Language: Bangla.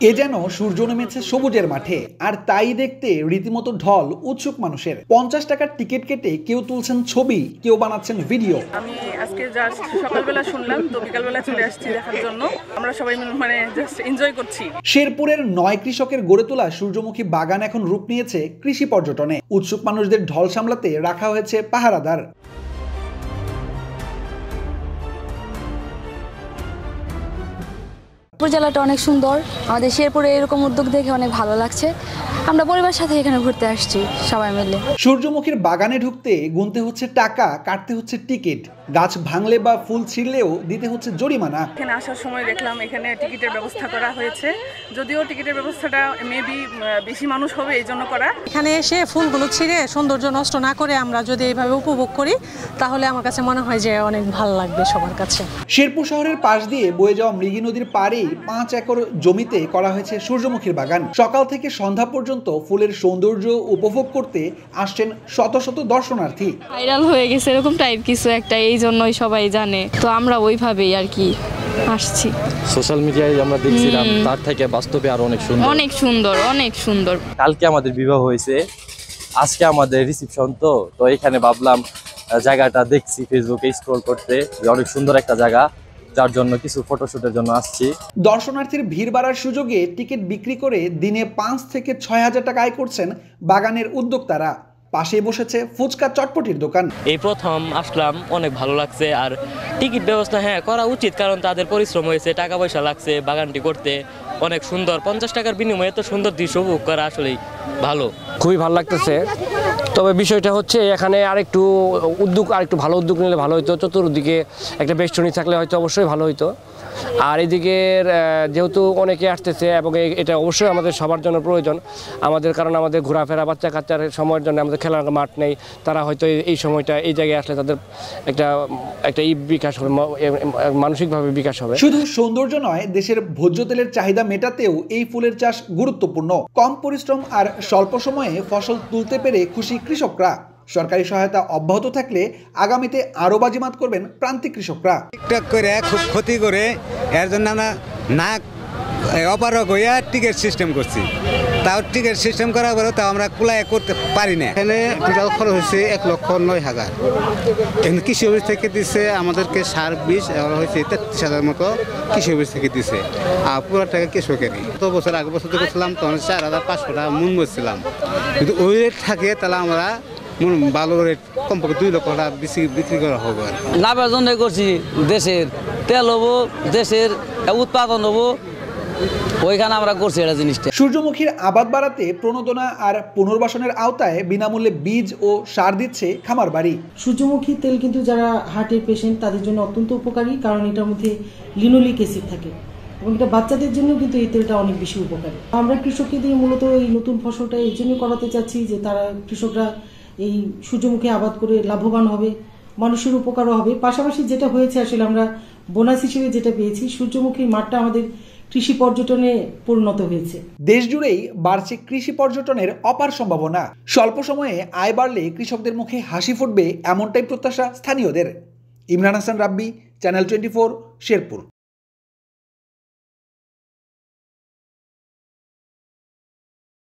এ যেন সূর্য নেমেছে সবুজের মাঠে, আর তাই দেখতে রীতিমতো ঢল উৎসুক মানুষের। 50 টাকার টিকিট কেটে কেউ তুলছেন ছবি, কেউ বানাচ্ছেন ভিডিও। আমি আজকে জাস্ট সকালবেলা শুনলাম, তো বিকালবেলা চলে আসছি দেখার জন্য। আমরা সবাই জাস্ট এনজয় করছি। শেরপুরের 9 কৃষকের গড়ে তোলা সূর্যমুখী বাগান এখন রূপ নিয়েছে কৃষি পর্যটনে। উৎসুক মানুষদের ঢল সামলাতে রাখা হয়েছে পাহারাদার। জেলাটা অনেক সুন্দর, আমাদের শেরপুরে এরকম উদ্যোগ দেখে অনেক ভালো লাগছে। আমরা পরিবারের সাথে এখানে ঘুরতে আসছি সবাই মিলে। সূর্যমুখীর বাগানে ঢুকতে গুনতে হচ্ছে টাকা, কাটতে হচ্ছে টিকিট। গাছ ভাঙলে বা ফুল ছিঁড়লেও দিতে হচ্ছে জরিমানা। এখানে আসার সময় দেখলাম এখানে টিকিটের ব্যবস্থা করা হয়েছে, যদিও টিকিটের ব্যবস্থাটা মেবি বেশি মানুষ হবে এই জন্য করা। এখানে এসে ফুলগুলো ছিঁড়ে সৌন্দর্য নষ্ট না করে আমরা যদি এইভাবে উপভোগ করি তাহলে আমার কাছে মনে হয় যে অনেক ভালো লাগবে সবার কাছে। শেরপুর শহরের পাশ দিয়ে বয়ে যাওয়া মৃগী নদীর পাড়েই 5 একর জমিতে করা হয়েছে সূর্যমুখীর বাগান। সকাল থেকে সন্ধ্যা পর্যন্ত ফুলের সৌন্দর্য উপভোগ করতে আসছেন শত শত দর্শনার্থী। ভাইরাল হয়ে গেছে এরকম টাইপ কিছু একটা, এই জন্যই সবাই জানে, তো আমরা ওইভাবেই আর কি আসছি। সোশ্যাল মিডিয়ায় আমরা দেখছিলাম, তার থেকে বাস্তবে আরো অনেক সুন্দর, অনেক সুন্দর, অনেক সুন্দর। কালকে আমাদের বিবাহ হয়েছে, আজকে আমাদের রিসেপশন। তো এখানে ভাবলাম জায়গাটা দেখছি ফেসবুকে স্ক্রল করতে, অনেক সুন্দর একটা জায়গা, যার জন্য কিছু ফটোশুটের জন্য আসছি। দর্শনার্থীর ভিড় বাড়ার সুযোগে টিকিট বিক্রি করে দিনে 5 থেকে 6 হাজার টাকা আয় করছেন বাগানের উদ্যোক্তারা। পাশেই বসেছে ফুচকা চটপটির দোকান। এই প্রথম আসলাম, অনেক ভালো লাগছে। আর টিকিট ব্যবস্থা করা উচিত, কারণ তাদের পরিশ্রম হয়েছে, টাকা পয়সা লাগছে বাগানটি করতে। অনেক সুন্দর, 50 টাকার বিনিময়ে এত সুন্দর দৃশ্য উপভোগ করা আসলেই ভালো, খুবই ভালো লাগতেছে। তবে বিষয়টা হচ্ছে এখানে আরেকটু ভালো উদ্যোগ নিলে ভালো হতো। চতুর্দিকে একটা বেষ্টনী থাকলে হয়তো অবশ্যই ভালো হতো। আর এদিকের যেহেতু অনেকে আসতেছে এবং এটা অবশ্যই আমাদের সবার জন্য প্রয়োজন আমাদের, কারণ আমাদের ঘোরাফেরা, বাচ্চা কাচ্চার সময়ের জন্য আমাদের খেলার মাঠ নেই। তারা হয়তো এই সময়টা এই জায়গায় আসলে তাদের একটা বিকাশ হবে, মানসিকভাবে বিকাশ হবে। শুধু সৌন্দর্য নয়, দেশের ভোজ্য তেলের চাহিদা মেটাতেও এই ফুলের চাষ গুরুত্বপূর্ণ। কম পরিশ্রম আর স্বল্প সময়ে ফসল তুলতে পেরে খুশি কৃষকরা। সরকারি সহায়তা অব্যাহত থাকলে আগামীতে আরো বাজিমাত করবেন প্রান্তিক কৃষকরা। টিকটক করে খুব ক্ষতি করে, এর জন্য আমরা না অপারক হইয়া টিকিট সিস্টেম করছি। তাও টিকিট সিস্টেম করার পরেও তাও আমরা কুলায় করতে পারি না। এখানে টোটাল খরচ হয়েছে 1,09,000। এখানে কৃষি অফিস থেকে দিচ্ছে আমাদেরকে সার বীজ হয়েছে 33,000 মতো কৃষি অফিস থেকে দিচ্ছে, আর পুরো টাকা কৃষকেরই। গত বছর আগে বছর করছিলাম তখন 4,500 টাকা মন বলছিলাম, কিন্তু ওই রেট থাকে তাহলে আমরা ভালো রেট কমপক্ষে 2 লক্ষ টাকা বিক্রি করা হবে। লাভের জন্য করছি, দেশের তেল হবো, দেশের উৎপাদন হবো, ওইখানে আমরা করছি এটা জিনিসটা। সূর্যমুখীর আবাদ বাড়াতে প্রণোদনা আর পুনর্বাসনের আওতায় বিনামূল্যে বীজ ও সার দিচ্ছে খামার বাড়ি। সূর্যমুখী তেল কিন্তু যারা হার্টের পেশেন্ট তাদের জন্য অত্যন্ত উপকারী, কারণ এটার মধ্যে লিনোলিক অ্যাসিড থাকে এবং এটা বাচ্চাদের জন্য কিন্তু এই তেলটা অনেক বেশি উপকারী। আমরা কৃষককে দিয়ে মূলত এই নতুন ফসলটা এই জন্য করাতে চাচ্ছি যে তারা কৃষকরা এই সূর্যমুখী আবাদ করে লাভবান হবে, মানুষের উপকারও হবে। পাশাপাশি যেটা হয়েছে আসলে আমরা বোনাস হিসেবে যেটা পেয়েছি, সূর্যমুখীর মাঠটা আমাদের কৃষি পর্যটনে পরিণত হয়েছে। দেশ জুড়েই বাড়ছে কৃষি পর্যটনের অপার সম্ভাবনা। স্বল্প সময়ে আয় বাড়লে কৃষকদের মুখে হাসি ফুটবে, এমনটাই প্রত্যাশা স্থানীয়দের। ইমরান হাসান রাব্বি, চ্যানেল 24, শেরপুর।